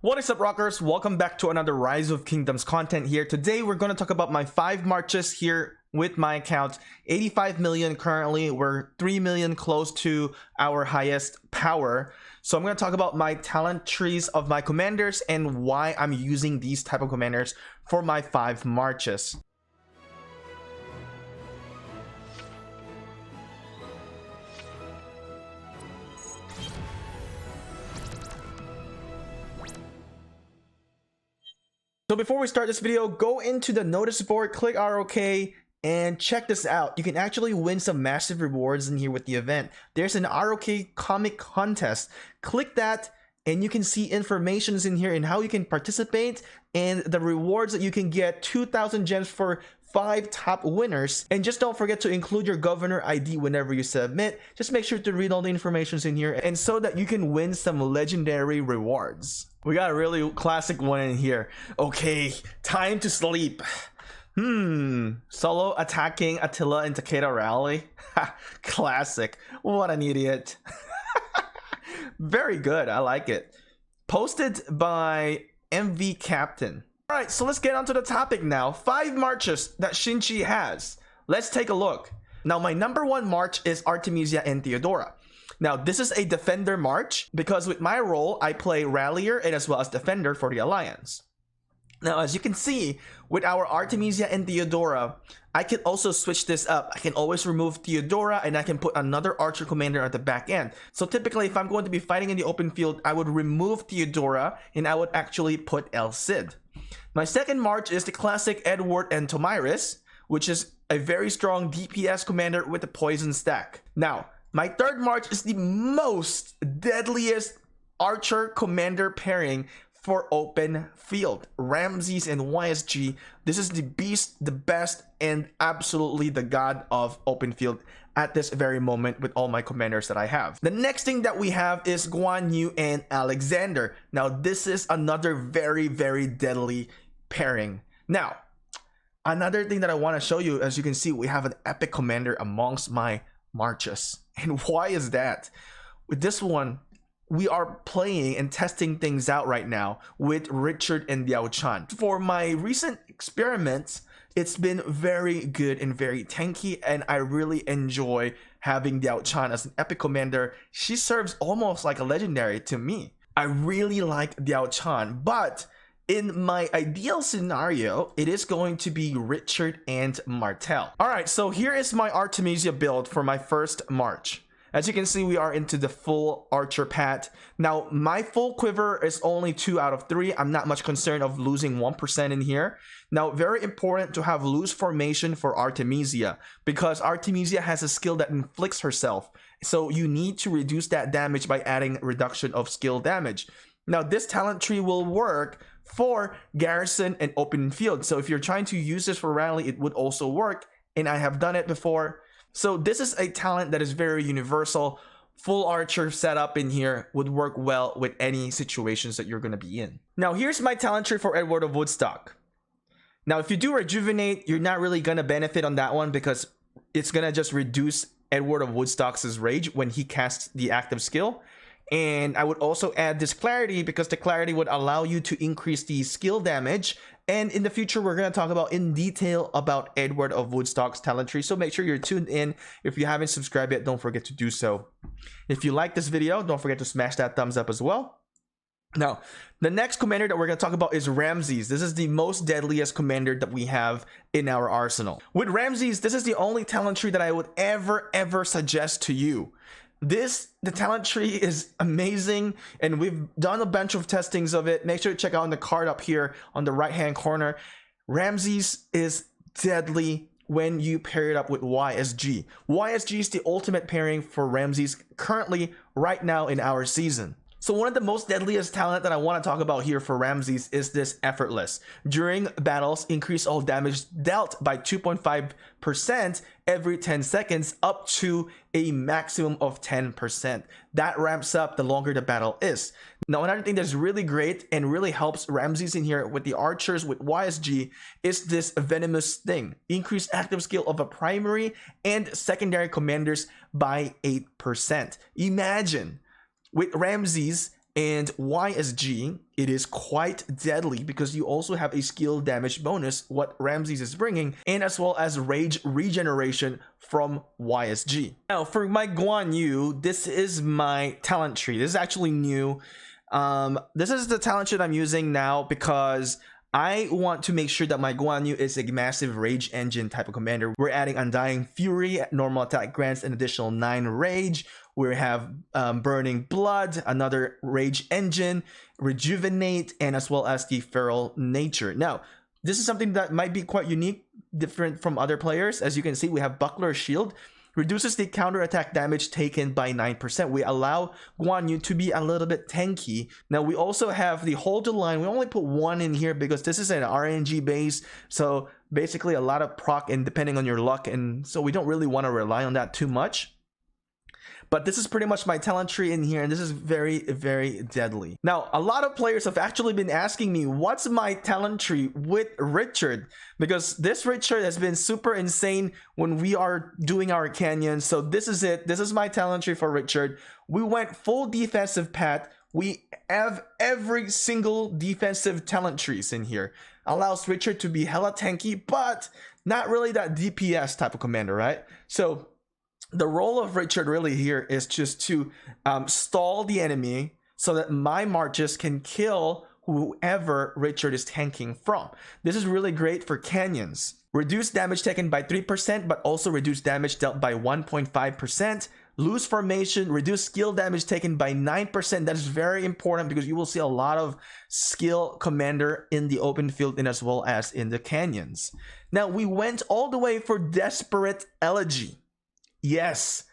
What is up, rockers? Welcome back to another Rise of Kingdoms content here. Today we're going to talk about my 5 marches here with my account. 85 million currently. We're 3 million close to our highest power. So I'm going to talk about my talent trees of my commanders and why I'm using these type of commanders for my 5 marches. So before we start this video, go into the notice board, click ROK, and check this out. You can actually win some massive rewards in here with the event. There's an ROK comic contest. Click that and you can see informations in here and how you can participate and the rewards that you can get. 2,000 gems for 5 top winners. And just don't forget to include your governor ID whenever you submit. Just make sure to read all the informations in here and so that you can win some legendary rewards. We got a really classic one in here. Okay, time to sleep. Solo attacking Attila in Takeda Rally. Classic. What an idiot. Very good. I like it. Posted by MV Captain. All right, so let's get on to the topic now. 5 marches that Shinchi has. Let's take a look. Now, my number 1 march is Artemisia and Theodora. Now, this is a defender march because with my role, I play rallier and as well as defender for the alliance. Now, as you can see, with our Artemisia and Theodora, I can also switch this up. I can always remove Theodora and I can put another archer commander at the back end. So typically, if I'm going to be fighting in the open field, I would remove Theodora and I would actually put El Cid. My second march is the classic Edward and Tomyris, which is a very strong DPS commander with a poison stack. Now, my third march is the most deadliest archer commander pairing for open field. Ramses and YSG. This is the beast, the best, and absolutely the god of open field at this very moment with all my commanders that I have. The next thing that we have is Guan Yu and Alexander. Now, this is another very, very deadly pairing. Now, another thing that I want to show you, as you can see, we have an epic commander amongst my marches. And why is that? With this one, we are playing and testing things out right now with Richard and Diaochan. For my recent experiments, it's been very good and very tanky, and I really enjoy having Diaochan as an epic commander. She serves almost like a legendary to me. I really like Diaochan, but in my ideal scenario, it is going to be Richard and Martel. All right, so here is my Artemisia build for my first march. As you can see, we are into the full archer pat. Now, my full quiver is only 2 out of 3. I'm not much concerned of losing 1% in here. Now, very important to have loose formation for Artemisia because Artemisia has a skill that inflicts herself. So you need to reduce that damage by adding reduction of skill damage. Now, this talent tree will work for garrison and open field. So if you're trying to use this for rally, it would also work. And I have done it before. So this is a talent that is very universal. Full archer setup in here would work well with any situations that you're going to be in. Now, here's my talent tree for Edward of Woodstock. Now, if you do rejuvenate, you're not really going to benefit on that one because it's going to just reduce Edward of Woodstock's rage when he casts the active skill. And I would also add this clarity because the clarity would allow you to increase the skill damage. And in the future, we're going to talk about in detail about Edward of Woodstock's talent tree. So make sure you're tuned in. If you haven't subscribed yet, don't forget to do so. If you like this video, don't forget to smash that thumbs up as well. Now, the next commander that we're going to talk about is Ramses. This is the most deadliest commander that we have in our arsenal. With Ramses, this is the only talent tree that I would ever suggest to you. The talent tree is amazing, and we've done a bunch of testings of it. Make sure to check out the card up here on the right hand corner. Ramses is deadly when you pair it up with YSG. YSG is the ultimate pairing for Ramses currently right now in our season. So one of the most deadliest talent that I want to talk about here for Ramses is this Effortless. During battles, increase all damage dealt by 2.5% every 10 seconds up to a maximum of 10%. That ramps up the longer the battle is. Now, another thing that's really great and really helps Ramses in here with the archers with YSG is this Venomous thing. Increase active skill of a primary and secondary commanders by 8%. Imagine with Ramses and YSG, it is quite deadly because you also have a skill damage bonus, what Ramses is bringing, and as well as rage regeneration from YSG. Now, for my Guan Yu, this is my talent tree. This is actually new. This is the talent tree that I'm using now because I want to make sure that my Guan Yu is a massive rage engine type of commander. We're adding Undying Fury, normal attack grants an additional 9 rage. We have Burning Blood, another rage engine, Rejuvenate, and as well as the Feral Nature. Now, this is something that might be quite unique, different from other players. As you can see, we have Buckler Shield. Reduces the counterattack damage taken by 9%. We allow Guan Yu to be a little bit tanky. Now we also have the Hold the Line. We only put 1 in here because this is an RNG base. So basically a lot of proc and depending on your luck. And so we don't really want to rely on that too much. But this is pretty much my talent tree in here, and this is very, very deadly. Now, a lot of players have actually been asking me, what's my talent tree with Richard? Because this Richard has been super insane when we are doing our canyons. So this is it. This is my talent tree for Richard. We went full defensive path. We have every single defensive talent trees in here. Allows Richard to be hella tanky, but not really that DPS type of commander, right? So the role of Richard really here is just to stall the enemy so that my marches can kill whoever Richard is tanking from. This is really great for canyons. Reduce damage taken by 3%, but also reduce damage dealt by 1.5%. Lose formation, reduce skill damage taken by 9%. That is very important because you will see a lot of skill commander in the open field and as well as in the canyons. Now, we went all the way for Desperate Elegy. Yes.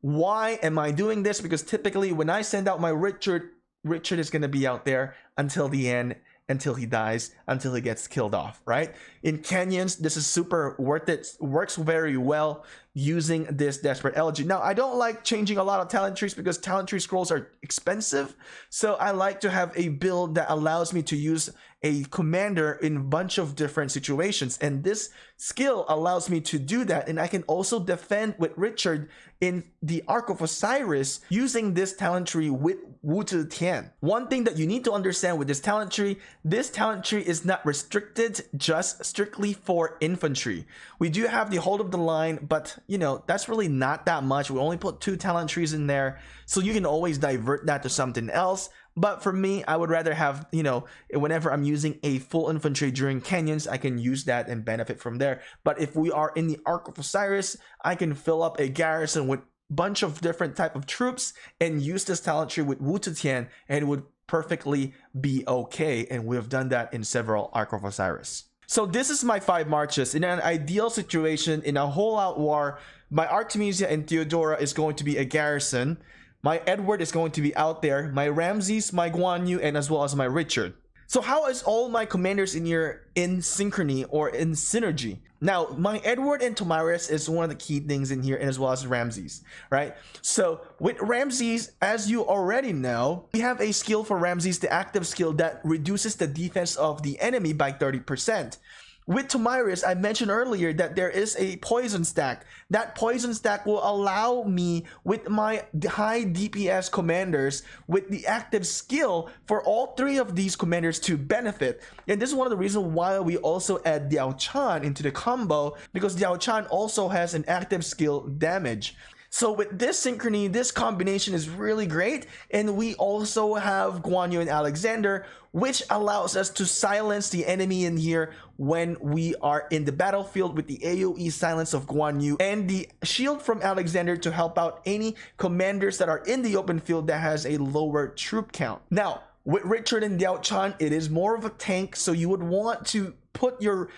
Why am I doing this? Because typically when I send out my Richard is going to be out there until the end, until he dies, until he gets killed off, right? In canyons, this is super worth it. Works very well using this Desperate Elegy. Now, I don't like changing a lot of talent trees because talent tree scrolls are expensive. So I like to have a build that allows me to use a commander in a bunch of different situations. And this skill allows me to do that. And I can also defend with Richard in the Ark of Osiris using this talent tree with Wu Zhi Tian. One thing that you need to understand with this talent tree is not restricted just strictly for infantry. We do have the Hold of the Line, but you know, that's really not that much. We only put 2 talent trees in there, so you can always divert that to something else. But for me, I would rather have, you know, whenever I'm using a full infantry during canyons, I can use that and benefit from there. But if we are in the Ark of Osiris, I can fill up a garrison with bunch of different type of troops and use this talent tree with Wu Zhi Tian, and it would perfectly be okay. And we have done that in several Ark of Osiris. So this is my 5 marches. In an ideal situation, in a whole out war, my Artemisia and Theodora is going to be a garrison. My Edward is going to be out there. My Ramses, my Guan Yu, and as well as my Richard. So how is all my commanders in here in synchrony or in synergy? Now, my Edward and Tomyris is one of the key things in here, and as well as Ramses, right? So with Ramses, as you already know, we have a skill for Ramses, the active skill that reduces the defense of the enemy by 30%. With Tomyris, I mentioned earlier that there is a poison stack. That poison stack will allow me, with my high DPS commanders, with the active skill, for all 3 of these commanders to benefit. And this is one of the reasons why we also add Diaochan into the combo, because Diaochan also has an active skill damage. So with this synchrony, this combination is really great. And we also have Guan Yu and Alexander, which allows us to silence the enemy in here when we are in the battlefield with the AoE silence of Guan Yu and the shield from Alexander to help out any commanders that are in the open field that has a lower troop count. Now, with Richard and Diaochan, it is more of a tank, so you would want to put your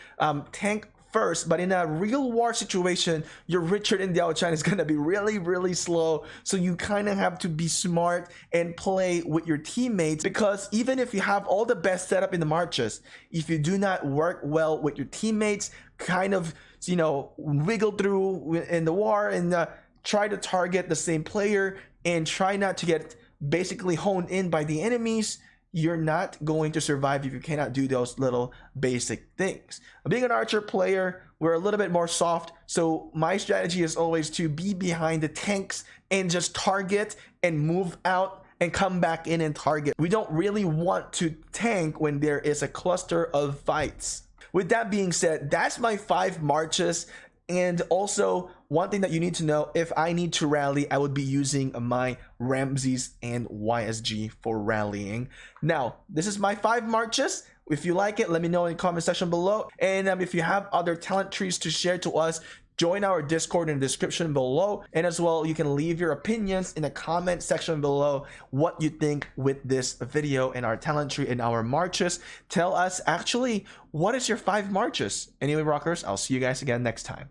tank first, but in a real war situation, your Richard and Diaochan is going to be really slow, so you kind of have to be smart and play with your teammates, because even if you have all the best setup in the marches, if you do not work well with your teammates, kind of, you know, wiggle through in the war and try to target the same player and try not to get basically honed in by the enemies, you're not going to survive if you cannot do those little basic things. Being an archer player, we're a little bit more soft, so my strategy is always to be behind the tanks and just target and move out and come back in and target. We don't really want to tank when there is a cluster of fights. With that being said, that's my 5 marches. And also, one thing that you need to know, if I need to rally, I would be using my Ramses and YSG for rallying. Now, this is my 5 marches. If you like it, let me know in the comment section below. And if you have other talent trees to share to us, join our Discord in the description below. And as well, you can leave your opinions in the comment section below what you think with this video and our talent tree and our marches. Tell us actually, what is your 5 marches? Anyway, rockers, I'll see you guys again next time.